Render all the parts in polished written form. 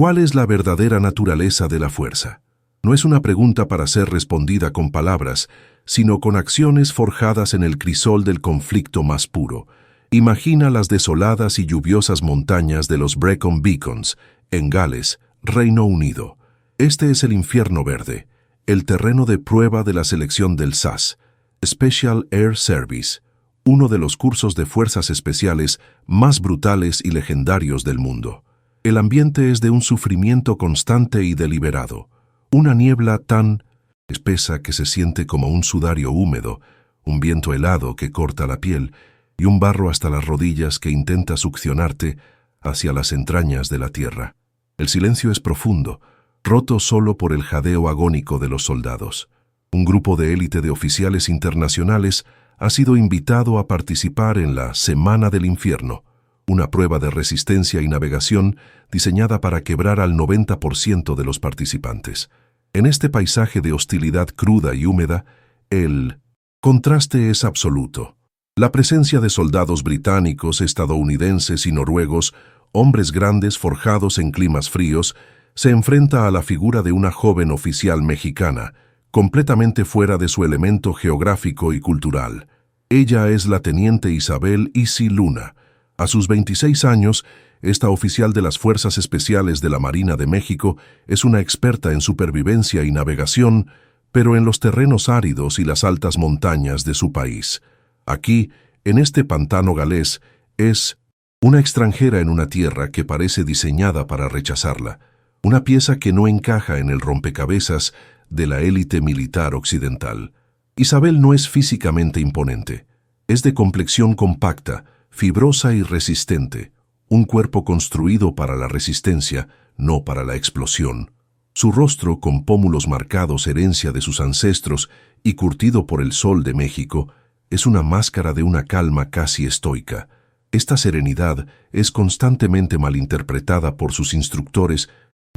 ¿Cuál es la verdadera naturaleza de la fuerza? No es una pregunta para ser respondida con palabras, sino con acciones forjadas en el crisol del conflicto más puro. Imagina las desoladas y lluviosas montañas de los Brecon Beacons, en Gales, Reino Unido. Este es el infierno verde, el terreno de prueba de la selección del SAS, Special Air Service, uno de los cursos de fuerzas especiales más brutales y legendarios del mundo. El ambiente es de un sufrimiento constante y deliberado, una niebla tan espesa que se siente como un sudario húmedo, un viento helado que corta la piel y un barro hasta las rodillas que intenta succionarte hacia las entrañas de la tierra. El silencio es profundo, roto solo por el jadeo agónico de los soldados. Un grupo de élite de oficiales internacionales ha sido invitado a participar en la Semana del Infierno, una prueba de resistencia y navegación diseñada para quebrar al 90% de los participantes. En este paisaje de hostilidad cruda y húmeda, el contraste es absoluto. La presencia de soldados británicos, estadounidenses y noruegos, hombres grandes forjados en climas fríos, se enfrenta a la figura de una joven oficial mexicana, completamente fuera de su elemento geográfico y cultural. Ella es la teniente Isabel Isi Luna. A sus 26 años, esta oficial de las Fuerzas Especiales de la Marina de México es una experta en supervivencia y navegación, pero en los terrenos áridos y las altas montañas de su país. Aquí, en este pantano galés, es una extranjera en una tierra que parece diseñada para rechazarla, una pieza que no encaja en el rompecabezas de la élite militar occidental. Isabel no es físicamente imponente, es de complexión compacta, fibrosa y resistente, un cuerpo construido para la resistencia, no para la explosión. Su rostro, con pómulos marcados herencia de sus ancestros y curtido por el sol de México, es una máscara de una calma casi estoica. Esta serenidad es constantemente malinterpretada por sus instructores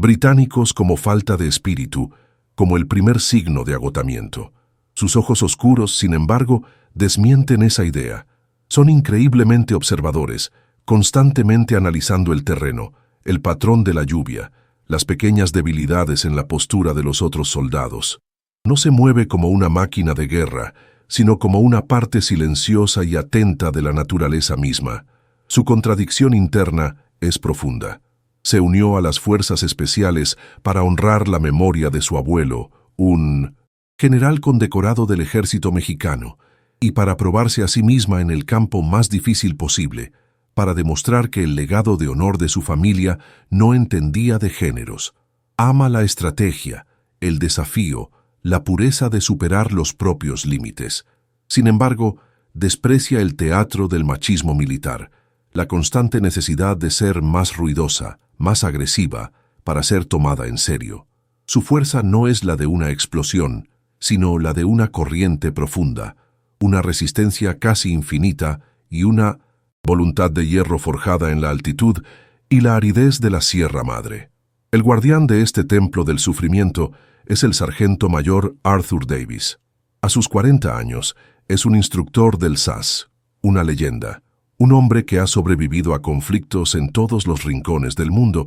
británicos como falta de espíritu, como el primer signo de agotamiento. Sus ojos oscuros, sin embargo, desmienten esa idea. Son increíblemente observadores, constantemente analizando el terreno, el patrón de la lluvia, las pequeñas debilidades en la postura de los otros soldados. No se mueve como una máquina de guerra, sino como una parte silenciosa y atenta de la naturaleza misma. Su contradicción interna es profunda. Se unió a las fuerzas especiales para honrar la memoria de su abuelo, un general condecorado del ejército mexicano, y para probarse a sí misma en el campo más difícil posible, para demostrar que el legado de honor de su familia no entendía de géneros. Ama la estrategia, el desafío, la pureza de superar los propios límites. Sin embargo, desprecia el teatro del machismo militar, la constante necesidad de ser más ruidosa, más agresiva, para ser tomada en serio. Su fuerza no es la de una explosión, sino la de una corriente profunda, una resistencia casi infinita y una voluntad de hierro forjada en la altitud y la aridez de la Sierra Madre. El guardián de este templo del sufrimiento es el sargento mayor Arthur Davis. A sus 40 años, es un instructor del SAS, una leyenda, un hombre que ha sobrevivido a conflictos en todos los rincones del mundo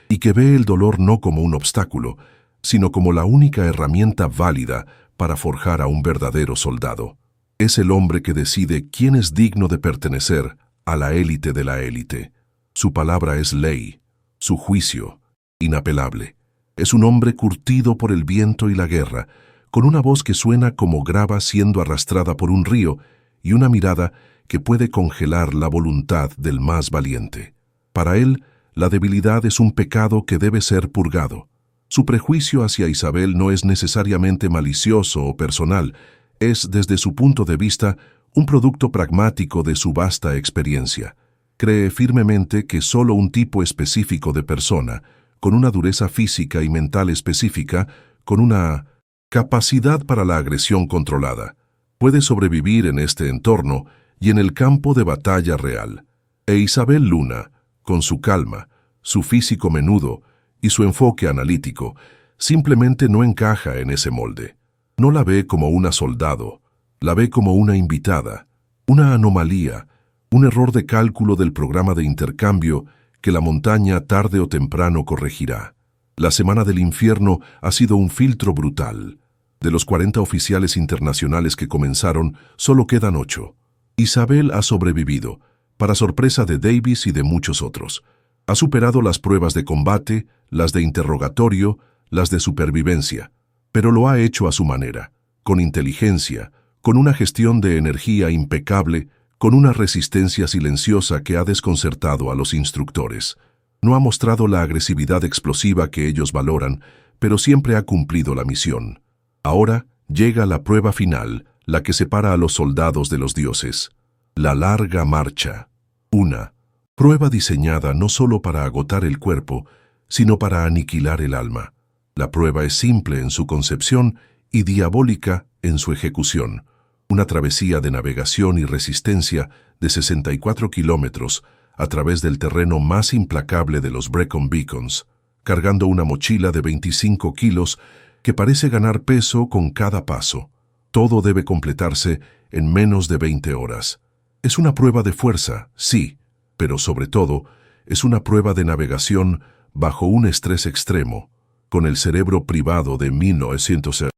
y que ve el dolor no como un obstáculo, sino como la única herramienta válida para forjar a un verdadero soldado. Es el hombre que decide quién es digno de pertenecer a la élite de la élite. Su palabra es ley, su juicio, inapelable. Es un hombre curtido por el viento y la guerra, con una voz que suena como grava siendo arrastrada por un río y una mirada que puede congelar la voluntad del más valiente. Para él, la debilidad es un pecado que debe ser purgado. Su prejuicio hacia Isabel no es necesariamente malicioso o personal, es, desde su punto de vista, un producto pragmático de su vasta experiencia. Cree firmemente que solo un tipo específico de persona, con una dureza física y mental específica, con una capacidad para la agresión controlada, puede sobrevivir en este entorno y en el campo de batalla real. E Isabel Luna, con su calma, su físico menudo y su enfoque analítico, simplemente no encaja en ese molde. No la ve como una soldado, la ve como una invitada, una anomalía, un error de cálculo del programa de intercambio que la montaña tarde o temprano corregirá. La Semana del Infierno ha sido un filtro brutal. De los 40 oficiales internacionales que comenzaron, solo quedan 8. Isabel ha sobrevivido, para sorpresa de Davis y de muchos otros. Ha superado las pruebas de combate, las de interrogatorio, las de supervivencia, pero lo ha hecho a su manera, con inteligencia, con una gestión de energía impecable, con una resistencia silenciosa que ha desconcertado a los instructores. No ha mostrado la agresividad explosiva que ellos valoran, pero siempre ha cumplido la misión. Ahora llega la prueba final, la que separa a los soldados de los dioses. La larga marcha. Una prueba diseñada no solo para agotar el cuerpo, sino para aniquilar el alma. La prueba es simple en su concepción y diabólica en su ejecución. Una travesía de navegación y resistencia de 64 kilómetros a través del terreno más implacable de los Brecon Beacons, cargando una mochila de 25 kilos que parece ganar peso con cada paso. Todo debe completarse en menos de 20 horas. Es una prueba de fuerza, sí, pero sobre todo es una prueba de navegación bajo un estrés extremo, con el cerebro privado de 1900,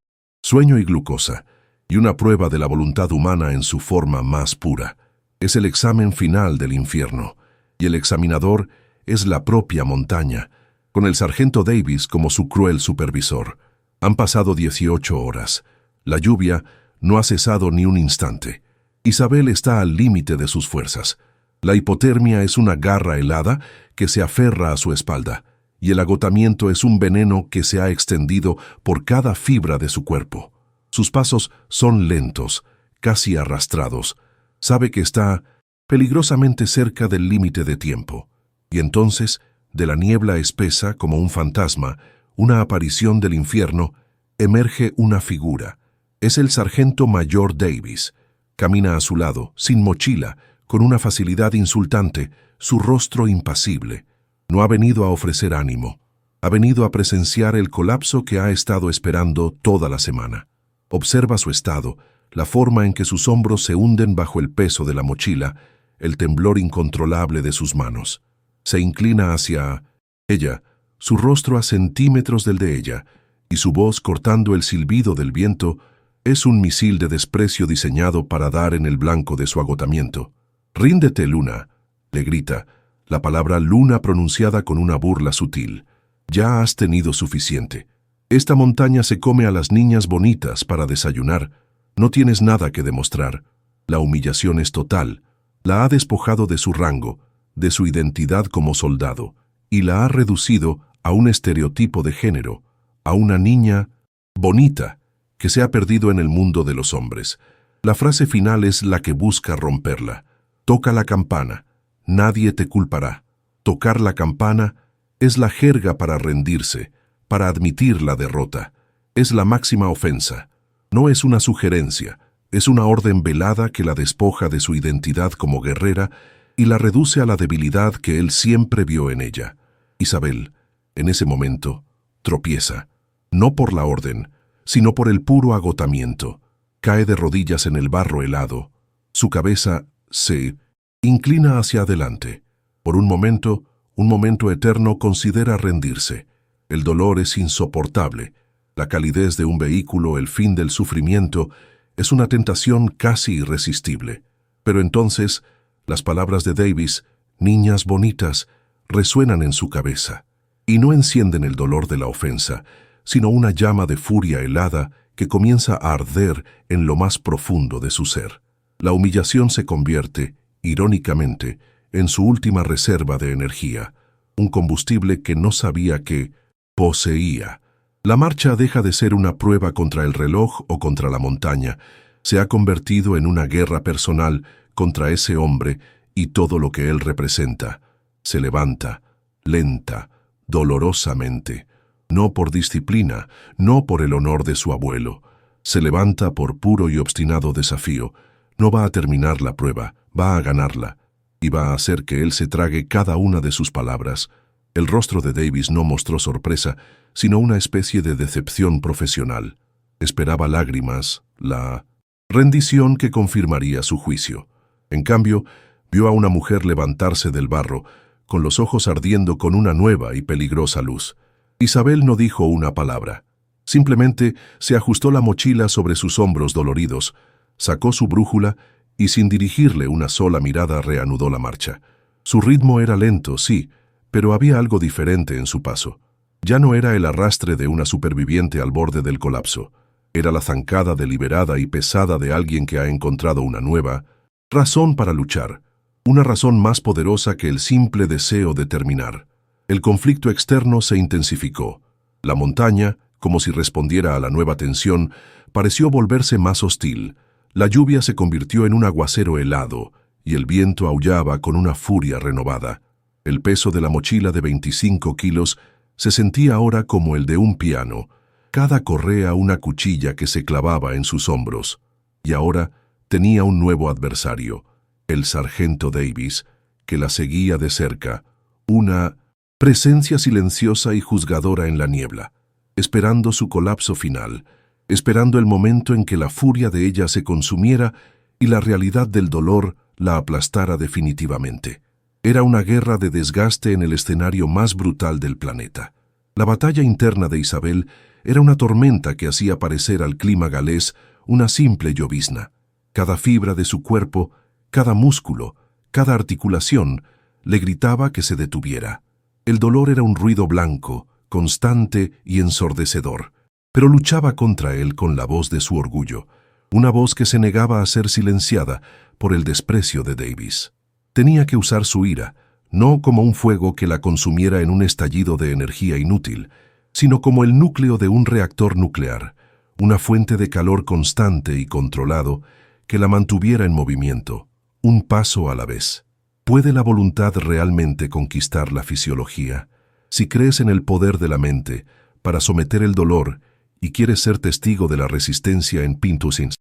sueño y glucosa, y una prueba de la voluntad humana en su forma más pura. Es el examen final del infierno, y el examinador es la propia montaña, con el sargento Davis como su cruel supervisor. Han pasado 18 horas. La lluvia no ha cesado ni un instante. Isabel está al límite de sus fuerzas. La hipotermia es una garra helada que se aferra a su espalda, y el agotamiento es un veneno que se ha extendido por cada fibra de su cuerpo. Sus pasos son lentos, casi arrastrados. Sabe que está peligrosamente cerca del límite de tiempo. Y entonces, de la niebla espesa como un fantasma, una aparición del infierno, emerge una figura. Es el sargento mayor Davis. Camina a su lado, sin mochila, con una facilidad insultante, su rostro impasible. No ha venido a ofrecer ánimo. Ha venido a presenciar el colapso que ha estado esperando toda la semana. Observa su estado, la forma en que sus hombros se hunden bajo el peso de la mochila, el temblor incontrolable de sus manos. Se inclina hacia ella, su rostro a centímetros del de ella, y su voz cortando el silbido del viento, es un misil de desprecio diseñado para dar en el blanco de su agotamiento. «Ríndete, Luna», le grita, la palabra Luna pronunciada con una burla sutil. «Ya has tenido suficiente. Esta montaña se come a las niñas bonitas para desayunar. No tienes nada que demostrar. La humillación es total. La ha despojado de su rango, de su identidad como soldado, y la ha reducido a un estereotipo de género, a una niña bonita que se ha perdido en el mundo de los hombres. La frase final es la que busca romperla. Toca la campana, nadie te culpará. Tocar la campana es la jerga para rendirse, para admitir la derrota. Es la máxima ofensa. No es una sugerencia, es una orden velada que la despoja de su identidad como guerrera y la reduce a la debilidad que él siempre vio en ella. Isabel, en ese momento, tropieza, no por la orden, sino por el puro agotamiento. Cae de rodillas en el barro helado. Su cabeza se inclina hacia adelante. Por un momento eterno, considera rendirse. El dolor es insoportable. La calidez de un vehículo, el fin del sufrimiento, es una tentación casi irresistible. Pero entonces, las palabras de Davis, niñas bonitas, resuenan en su cabeza, y no encienden el dolor de la ofensa, sino una llama de furia helada que comienza a arder en lo más profundo de su ser. La humillación se convierte, irónicamente, en su última reserva de energía, un combustible que no sabía que poseía. La marcha deja de ser una prueba contra el reloj o contra la montaña. Se ha convertido en una guerra personal contra ese hombre y todo lo que él representa. Se levanta, lenta, dolorosamente, no por disciplina, no por el honor de su abuelo. Se levanta por puro y obstinado desafío. No va a terminar la prueba, va a ganarla, y va a hacer que él se trague cada una de sus palabras. El rostro de Davis no mostró sorpresa, sino una especie de decepción profesional. Esperaba lágrimas, la rendición que confirmaría su juicio. En cambio, vio a una mujer levantarse del barro, con los ojos ardiendo con una nueva y peligrosa luz. Isabel no dijo una palabra. Simplemente se ajustó la mochila sobre sus hombros doloridos, sacó su brújula y sin dirigirle una sola mirada reanudó la marcha. Su ritmo era lento, sí, pero había algo diferente en su paso. Ya no era el arrastre de una superviviente al borde del colapso. Era la zancada deliberada y pesada de alguien que ha encontrado una nueva razón para luchar, una razón más poderosa que el simple deseo de terminar. El conflicto externo se intensificó. La montaña, como si respondiera a la nueva tensión, pareció volverse más hostil. La lluvia se convirtió en un aguacero helado y el viento aullaba con una furia renovada. El peso de la mochila de 25 kilos se sentía ahora como el de un piano, cada correa una cuchilla que se clavaba en sus hombros. Y ahora tenía un nuevo adversario, el sargento Davis, que la seguía de cerca, una presencia silenciosa y juzgadora en la niebla, esperando su colapso final, esperando el momento en que la furia de ella se consumiera y la realidad del dolor la aplastara definitivamente. Era una guerra de desgaste en el escenario más brutal del planeta. La batalla interna de Isabel era una tormenta que hacía parecer al clima galés una simple llovizna. Cada fibra de su cuerpo, cada músculo, cada articulación, le gritaba que se detuviera. El dolor era un ruido blanco, constante y ensordecedor, pero luchaba contra él con la voz de su orgullo, una voz que se negaba a ser silenciada por el desprecio de Davis. Tenía que usar su ira, no como un fuego que la consumiera en un estallido de energía inútil, sino como el núcleo de un reactor nuclear, una fuente de calor constante y controlado que la mantuviera en movimiento, un paso a la vez. ¿Puede la voluntad realmente conquistar la fisiología? Si crees en el poder de la mente para someter el dolor y quieres ser testigo de la resistencia en Pintusins,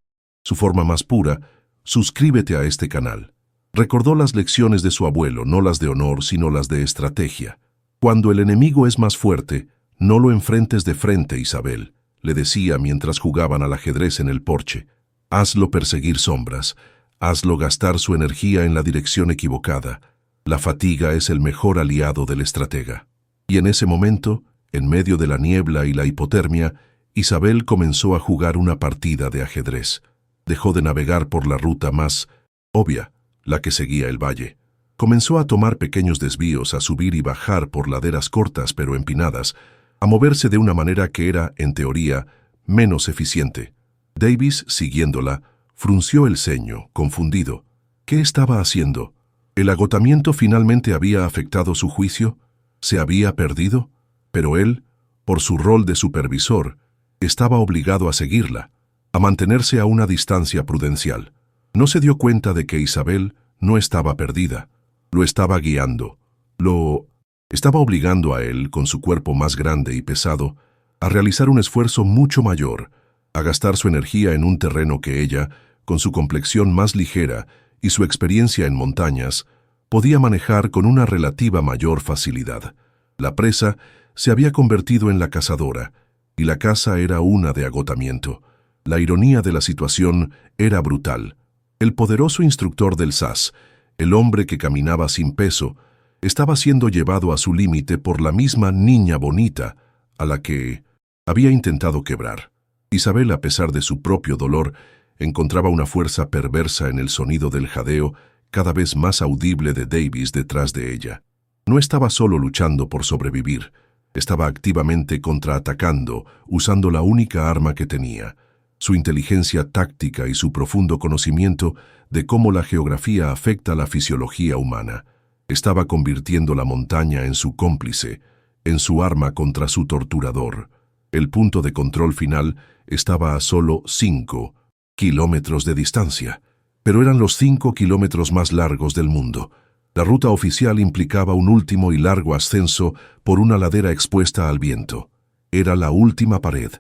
su forma más pura, suscríbete a este canal. Recordó las lecciones de su abuelo, no las de honor, sino las de estrategia. Cuando el enemigo es más fuerte, no lo enfrentes de frente, Isabel, le decía mientras jugaban al ajedrez en el porche. Hazlo perseguir sombras, hazlo gastar su energía en la dirección equivocada. La fatiga es el mejor aliado del estratega. Y en ese momento, en medio de la niebla y la hipotermia, Isabel comenzó a jugar una partida de ajedrez. Dejó de navegar por la ruta más obvia, la que seguía el valle. Comenzó a tomar pequeños desvíos, a subir y bajar por laderas cortas pero empinadas, a moverse de una manera que era, en teoría, menos eficiente. Davis, siguiéndola, frunció el ceño, confundido. ¿Qué estaba haciendo? ¿El agotamiento finalmente había afectado su juicio? ¿Se había perdido? Pero él, por su rol de supervisor, estaba obligado a seguirla, a mantenerse a una distancia prudencial. No se dio cuenta de que Isabel no estaba perdida. Lo estaba guiando. Lo estaba obligando a él, con su cuerpo más grande y pesado, a realizar un esfuerzo mucho mayor, a gastar su energía en un terreno que ella, con su complexión más ligera y su experiencia en montañas, podía manejar con una relativa mayor facilidad. La presa se había convertido en la cazadora, y la caza era una de agotamiento. La ironía de la situación era brutal. El poderoso instructor del SAS, el hombre que caminaba sin peso, estaba siendo llevado a su límite por la misma niña bonita a la que había intentado quebrar. Isabel, a pesar de su propio dolor, encontraba una fuerza perversa en el sonido del jadeo cada vez más audible de Davis detrás de ella. No estaba solo luchando por sobrevivir, estaba activamente contraatacando, usando la única arma que tenía, su inteligencia táctica y su profundo conocimiento de cómo la geografía afecta la fisiología humana. Estaba convirtiendo la montaña en su cómplice, en su arma contra su torturador. El punto de control final estaba a solo 5 kilómetros de distancia, pero eran los 5 kilómetros más largos del mundo. La ruta oficial implicaba un último y largo ascenso por una ladera expuesta al viento. Era la última pared,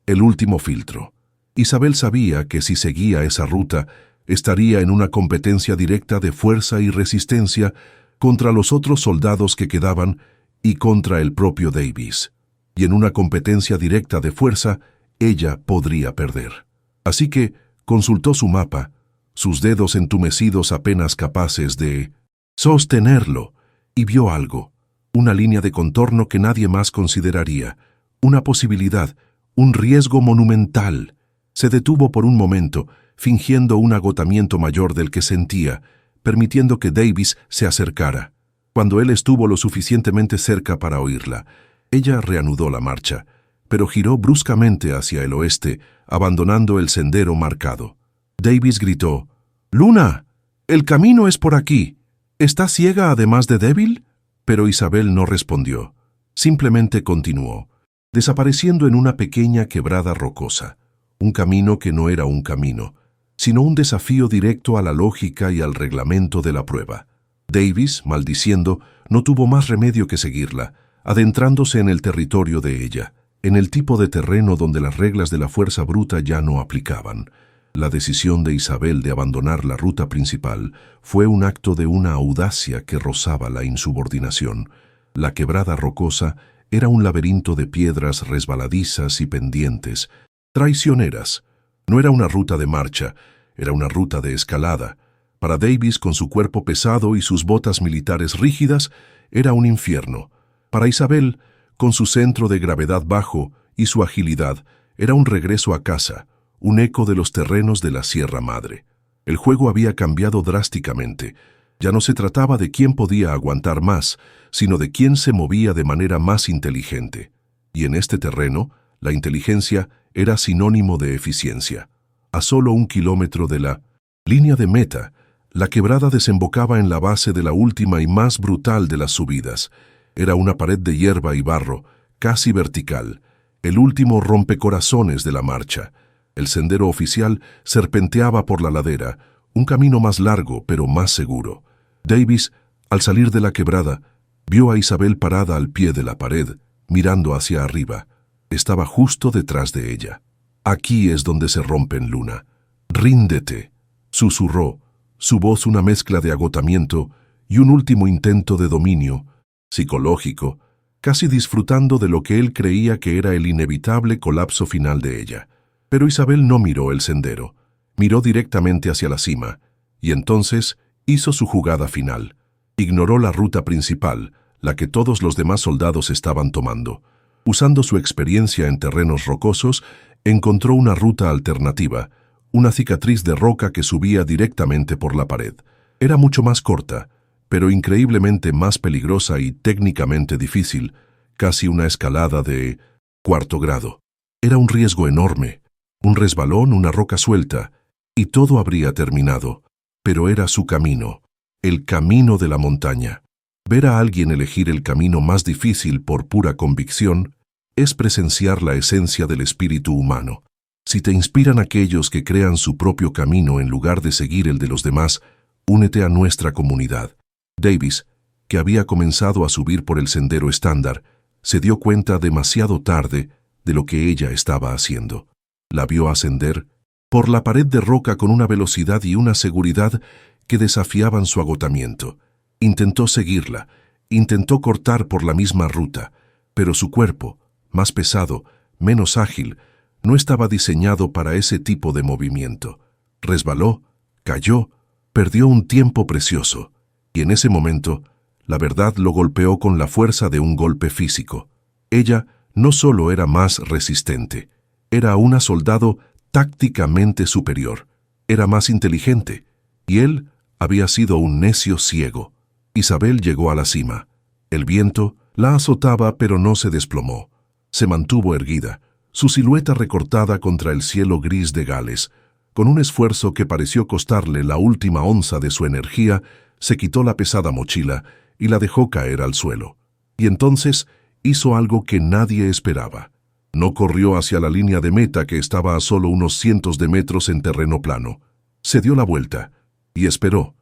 el último filtro. Isabel sabía que si seguía esa ruta, estaría en una competencia directa de fuerza y resistencia contra los otros soldados que quedaban y contra el propio Davis. Y en una competencia directa de fuerza, ella podría perder. Así que consultó su mapa, sus dedos entumecidos apenas capaces de sostenerlo, y vio algo, una línea de contorno que nadie más consideraría, una posibilidad, un riesgo monumental. Se detuvo por un momento, fingiendo un agotamiento mayor del que sentía, permitiendo que Davis se acercara. Cuando él estuvo lo suficientemente cerca para oírla, ella reanudó la marcha, pero giró bruscamente hacia el oeste, abandonando el sendero marcado. Davis gritó: «¡Luna! ¡El camino es por aquí! ¿Estás ciega además de débil?». Pero Isabel no respondió. Simplemente continuó, desapareciendo en una pequeña quebrada rocosa. Un camino que no era un camino, sino un desafío directo a la lógica y al reglamento de la prueba. Davis, maldiciendo, no tuvo más remedio que seguirla, adentrándose en el territorio de ella, en el tipo de terreno donde las reglas de la fuerza bruta ya no aplicaban. La decisión de Isabel de abandonar la ruta principal fue un acto de una audacia que rozaba la insubordinación. La quebrada rocosa era un laberinto de piedras resbaladizas y pendientes, traicioneras. No era una ruta de marcha, era una ruta de escalada. Para Davis, con su cuerpo pesado y sus botas militares rígidas, era un infierno. Para Isabel, con su centro de gravedad bajo y su agilidad, era un regreso a casa, un eco de los terrenos de la Sierra Madre. El juego había cambiado drásticamente. Ya no se trataba de quién podía aguantar más, sino de quién se movía de manera más inteligente. Y en este terreno, la inteligencia era sinónimo de eficiencia. A solo 1 kilómetro de la línea de meta, la quebrada desembocaba en la base de la última y más brutal de las subidas. Era una pared de hierba y barro, casi vertical, el último rompecorazones de la marcha. El sendero oficial serpenteaba por la ladera, un camino más largo pero más seguro. Davis, al salir de la quebrada, vio a Isabel parada al pie de la pared, mirando hacia arriba. Estaba justo detrás de ella. «Aquí es donde se rompen, Luna. Ríndete», susurró, su voz una mezcla de agotamiento y un último intento de dominio psicológico, casi disfrutando de lo que él creía que era el inevitable colapso final de ella. Pero Isabel no miró el sendero, miró directamente hacia la cima, y entonces hizo su jugada final. Ignoró la ruta principal, la que todos los demás soldados estaban tomando. Usando su experiencia en terrenos rocosos, encontró una ruta alternativa, una cicatriz de roca que subía directamente por la pared. Era mucho más corta, pero increíblemente más peligrosa y técnicamente difícil, casi una escalada de 4º grado. Era un riesgo enorme, un resbalón, una roca suelta, y todo habría terminado. Pero era su camino, el camino de la montaña. Ver a alguien elegir el camino más difícil por pura convicción es presenciar la esencia del espíritu humano. Si te inspiran aquellos que crean su propio camino en lugar de seguir el de los demás, únete a nuestra comunidad. Davis, que había comenzado a subir por el sendero estándar, se dio cuenta demasiado tarde de lo que ella estaba haciendo. La vio ascender por la pared de roca con una velocidad y una seguridad que desafiaban su agotamiento. Intentó seguirla, intentó cortar por la misma ruta, pero su cuerpo, más pesado, menos ágil, no estaba diseñado para ese tipo de movimiento. Resbaló, cayó, perdió un tiempo precioso, y en ese momento, la verdad lo golpeó con la fuerza de un golpe físico. Ella no solo era más resistente, era una soldado tácticamente superior, era más inteligente, y él había sido un necio ciego. Isabel llegó a la cima. El viento la azotaba, pero no se desplomó. Se mantuvo erguida, su silueta recortada contra el cielo gris de Gales. Con un esfuerzo que pareció costarle la última onza de su energía, se quitó la pesada mochila y la dejó caer al suelo. Y entonces hizo algo que nadie esperaba. No corrió hacia la línea de meta que estaba a solo unos cientos de metros en terreno plano. Se dio la vuelta y esperó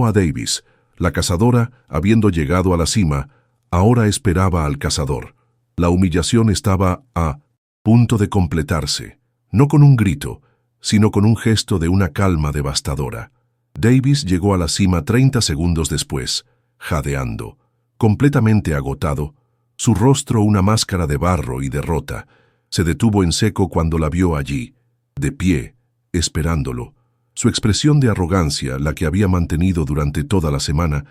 a Davis. La cazadora, habiendo llegado a la cima, ahora esperaba al cazador. La humillación estaba a punto de completarse, no con un grito, sino con un gesto de una calma devastadora. Davis llegó a la cima 30 segundos después, jadeando, completamente agotado, su rostro una máscara de barro y derrota. Se detuvo en seco cuando la vio allí, de pie, esperándolo. Su expresión de arrogancia, la que había mantenido durante toda la semana,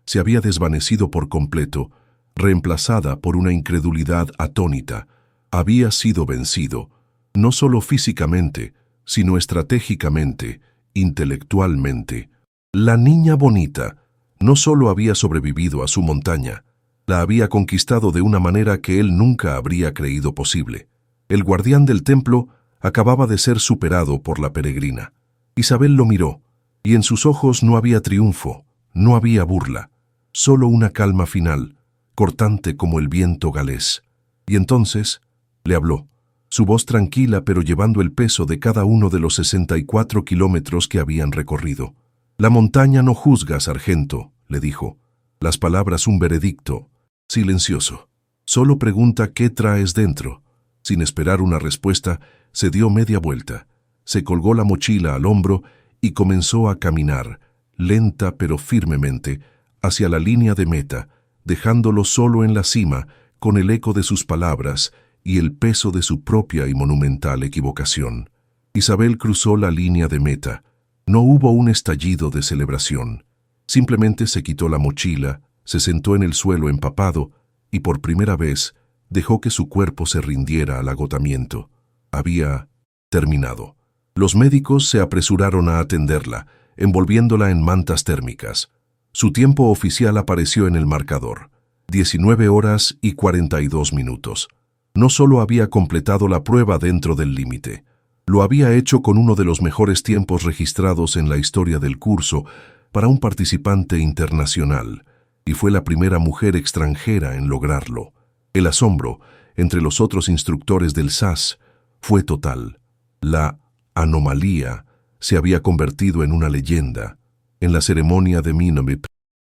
se había desvanecido por completo, reemplazada por una incredulidad atónita. Había sido vencido, no solo físicamente, sino estratégicamente, intelectualmente. La niña bonita no solo había sobrevivido a su montaña, la había conquistado de una manera que él nunca habría creído posible. El guardián del templo acababa de ser superado por la peregrina. Isabel lo miró, y en sus ojos no había triunfo, no había burla, solo una calma final, cortante como el viento galés. Y entonces le habló, su voz tranquila pero llevando el peso de cada uno de los 64 kilómetros que habían recorrido. «La montaña no juzga, sargento», le dijo. Las palabras un veredicto, silencioso. «Solo pregunta qué traes dentro». Sin esperar una respuesta, se dio media vuelta, se colgó la mochila al hombro y comenzó a caminar, lenta pero firmemente, hacia la línea de meta, dejándolo solo en la cima, con el eco de sus palabras y el peso de su propia y monumental equivocación. Isabel cruzó la línea de meta. No hubo un estallido de celebración. Simplemente se quitó la mochila, se sentó en el suelo empapado y por primera vez dejó que su cuerpo se rindiera al agotamiento. Había terminado. Los médicos se apresuraron a atenderla, envolviéndola en mantas térmicas. Su tiempo oficial apareció en el marcador, 19 horas y 42 minutos. No solo había completado la prueba dentro del límite, lo había hecho con uno de los mejores tiempos registrados en la historia del curso para un participante internacional, y fue la primera mujer extranjera en lograrlo. El asombro, entre los otros instructores del SAS, fue total. La anomalía se había convertido en una leyenda. En la ceremonia de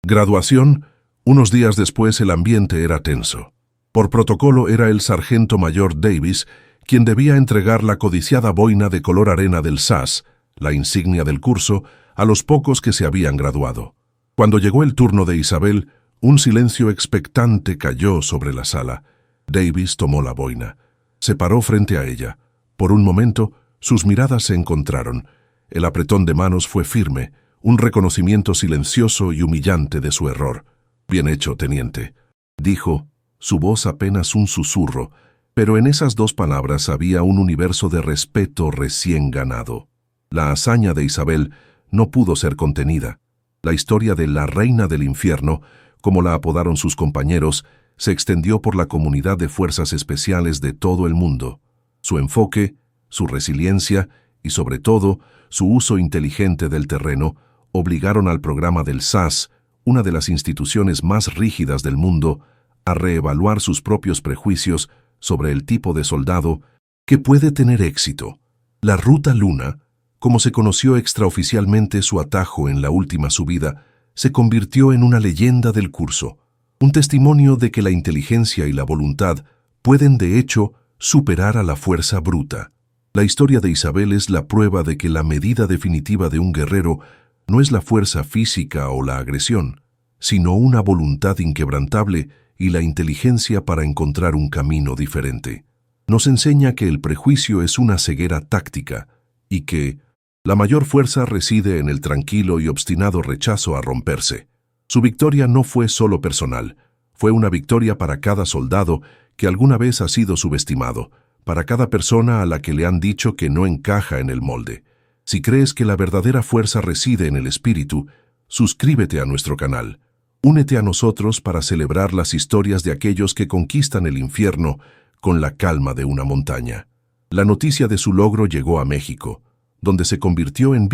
graduación, unos días después el ambiente era tenso. Por protocolo era el sargento mayor Davis quien debía entregar la codiciada boina de color arena del SAS, la insignia del curso, a los pocos que se habían graduado. Cuando llegó el turno de Isabel, un silencio expectante cayó sobre la sala. Davis tomó la boina. Se paró frente a ella. Por un momento, sus miradas se encontraron. El apretón de manos fue firme, un reconocimiento silencioso y humillante de su error. «Bien hecho, teniente», dijo, su voz apenas un susurro, pero en esas dos palabras había un universo de respeto recién ganado. La hazaña de Isabel no pudo ser contenida. La historia de la Reina del Infierno, como la apodaron sus compañeros, se extendió por la comunidad de fuerzas especiales de todo el mundo. Su enfoque, su resiliencia y, sobre todo, su uso inteligente del terreno obligaron al programa del SAS, una de las instituciones más rígidas del mundo, a reevaluar sus propios prejuicios sobre el tipo de soldado que puede tener éxito. La Ruta Luna, como se conoció extraoficialmente su atajo en la última subida, se convirtió en una leyenda del curso, un testimonio de que la inteligencia y la voluntad pueden de hecho superar a la fuerza bruta. La historia de Isabel es la prueba de que la medida definitiva de un guerrero no es la fuerza física o la agresión, sino una voluntad inquebrantable y la inteligencia para encontrar un camino diferente. Nos enseña que el prejuicio es una ceguera táctica y que la mayor fuerza reside en el tranquilo y obstinado rechazo a romperse. Su victoria no fue solo personal, fue una victoria para cada soldado que alguna vez ha sido subestimado, para cada persona a la que le han dicho que no encaja en el molde. Si crees que la verdadera fuerza reside en el espíritu, suscríbete a nuestro canal. Únete a nosotros para celebrar las historias de aquellos que conquistan el infierno con la calma de una montaña. La noticia de su logro llegó a México, donde se convirtió en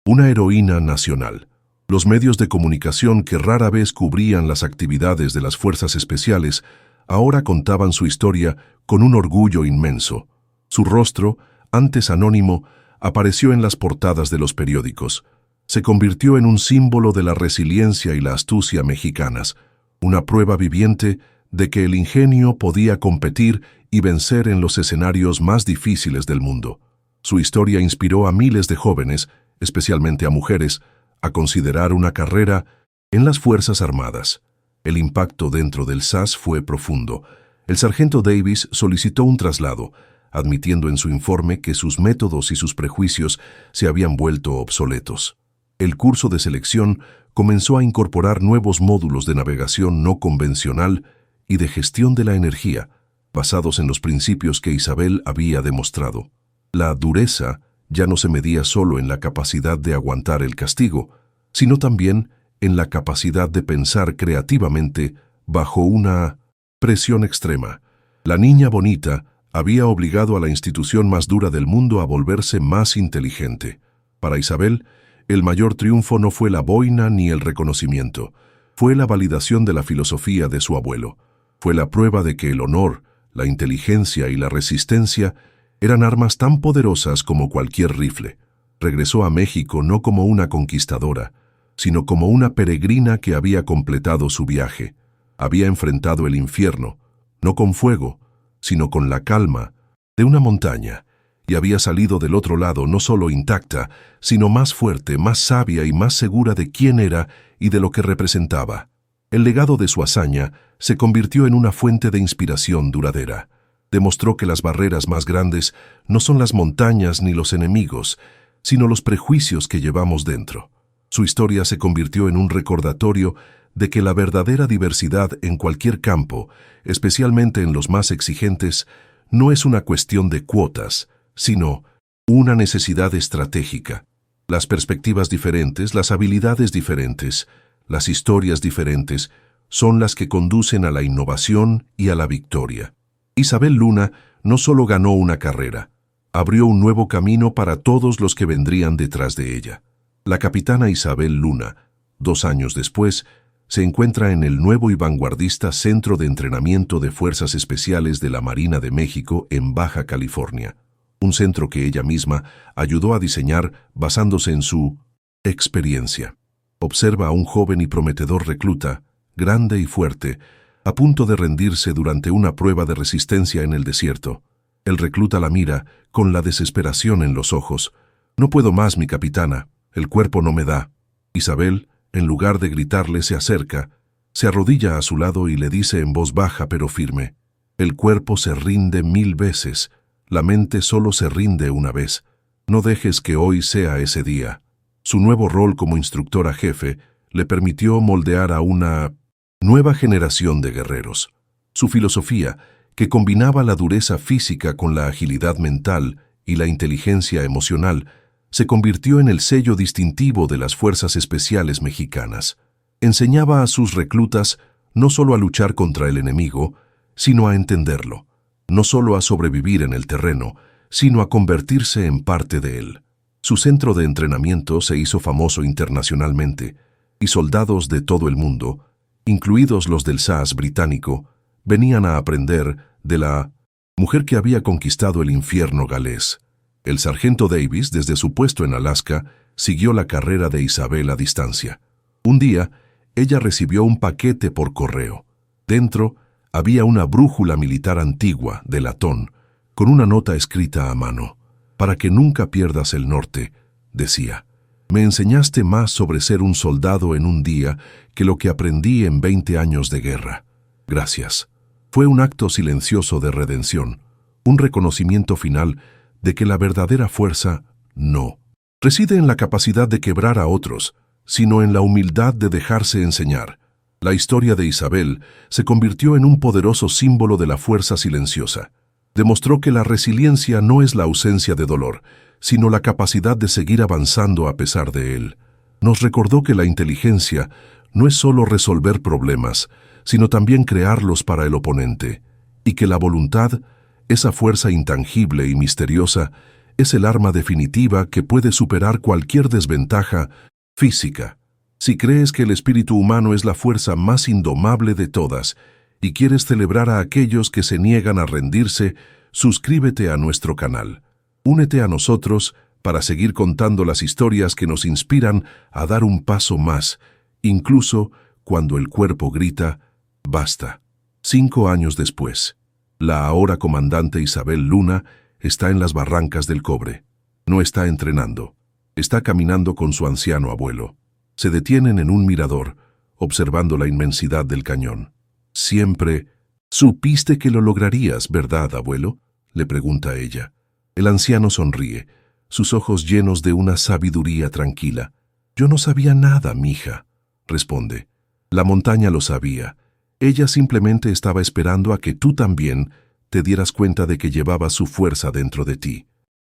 una heroína nacional. Los medios de comunicación que rara vez cubrían las actividades de las fuerzas especiales ahora contaban su historia con un orgullo inmenso. Su rostro, antes anónimo, apareció en las portadas de los periódicos. Se convirtió en un símbolo de la resiliencia y la astucia mexicanas, una prueba viviente de que el ingenio podía competir y vencer en los escenarios más difíciles del mundo. Su historia inspiró a miles de jóvenes, especialmente a mujeres, a considerar una carrera en las Fuerzas Armadas. El impacto dentro del SAS fue profundo. El sargento Davis solicitó un traslado, admitiendo en su informe que sus métodos y sus prejuicios se habían vuelto obsoletos. El curso de selección comenzó a incorporar nuevos módulos de navegación no convencional y de gestión de la energía, basados en los principios que Isabel había demostrado. La dureza ya no se medía solo en la capacidad de aguantar el castigo, sino también en la capacidad de pensar creativamente bajo una presión extrema. La niña bonita había obligado a la institución más dura del mundo a volverse más inteligente. Para Isabel, el mayor triunfo no fue la boina ni el reconocimiento, fue la validación de la filosofía de su abuelo. Fue la prueba de que el honor, la inteligencia y la resistencia eran armas tan poderosas como cualquier rifle. Regresó a México no como una conquistadora, sino como una peregrina que había completado su viaje. Había enfrentado el infierno, no con fuego, sino con la calma de una montaña, y había salido del otro lado no solo intacta, sino más fuerte, más sabia y más segura de quién era y de lo que representaba. El legado de su hazaña se convirtió en una fuente de inspiración duradera. Demostró que las barreras más grandes no son las montañas ni los enemigos, sino los prejuicios que llevamos dentro. Su historia se convirtió en un recordatorio de que la verdadera diversidad en cualquier campo, especialmente en los más exigentes, no es una cuestión de cuotas, sino una necesidad estratégica. Las perspectivas diferentes, las habilidades diferentes, las historias diferentes, son las que conducen a la innovación y a la victoria. Isabel Luna no solo ganó una carrera, abrió un nuevo camino para todos los que vendrían detrás de ella. La capitana Isabel Luna, 2 años después, se encuentra en el nuevo y vanguardista Centro de Entrenamiento de Fuerzas Especiales de la Marina de México en Baja California, un centro que ella misma ayudó a diseñar basándose en su experiencia. Observa a un joven y prometedor recluta, grande y fuerte, a punto de rendirse durante una prueba de resistencia en el desierto. El recluta la mira, con la desesperación en los ojos. «No puedo más, mi capitana, el cuerpo no me da». Isabel, en lugar de gritarle, se acerca, se arrodilla a su lado y le dice en voz baja pero firme: «El cuerpo se rinde 1000 veces, la mente solo se rinde una vez. No dejes que hoy sea ese día». Su nuevo rol como instructora jefe le permitió moldear a una nueva generación de guerreros. Su filosofía, que combinaba la dureza física con la agilidad mental y la inteligencia emocional, se convirtió en el sello distintivo de las Fuerzas Especiales mexicanas. Enseñaba a sus reclutas no solo a luchar contra el enemigo, sino a entenderlo, no solo a sobrevivir en el terreno, sino a convertirse en parte de él. Su centro de entrenamiento se hizo famoso internacionalmente, y soldados de todo el mundo, incluidos los del SAS británico, venían a aprender de la mujer que había conquistado el infierno galés. El sargento Davis, desde su puesto en Alaska, siguió la carrera de Isabel a distancia. Un día, ella recibió un paquete por correo. Dentro había una brújula militar antigua, de latón, con una nota escrita a mano. «Para que nunca pierdas el norte», decía. «Me enseñaste más sobre ser un soldado en un día que lo que aprendí en 20 años de guerra. Gracias». Fue un acto silencioso de redención, un reconocimiento final de que la verdadera fuerza no reside en la capacidad de quebrar a otros, sino en la humildad de dejarse enseñar. La historia de Isabel se convirtió en un poderoso símbolo de la fuerza silenciosa. Demostró que la resiliencia no es la ausencia de dolor, sino la capacidad de seguir avanzando a pesar de él. Nos recordó que la inteligencia no es solo resolver problemas, sino también crearlos para el oponente, y que la voluntad, esa fuerza intangible y misteriosa, es el arma definitiva que puede superar cualquier desventaja física. Si crees que el espíritu humano es la fuerza más indomable de todas, y quieres celebrar a aquellos que se niegan a rendirse, suscríbete a nuestro canal. Únete a nosotros para seguir contando las historias que nos inspiran a dar un paso más, incluso cuando el cuerpo grita «basta». 5 años después, la ahora comandante Isabel Luna está en las barrancas del Cobre. No está entrenando, está caminando con su anciano abuelo. Se detienen en un mirador, observando la inmensidad del cañón. «Siempre supiste que lo lograrías, ¿verdad, abuelo?», le pregunta ella. El anciano sonríe, sus ojos llenos de una sabiduría tranquila. Yo no sabía nada, mija, responde. La montaña lo sabía. Ella simplemente estaba esperando a que tú también te dieras cuenta de que llevabas su fuerza dentro de ti.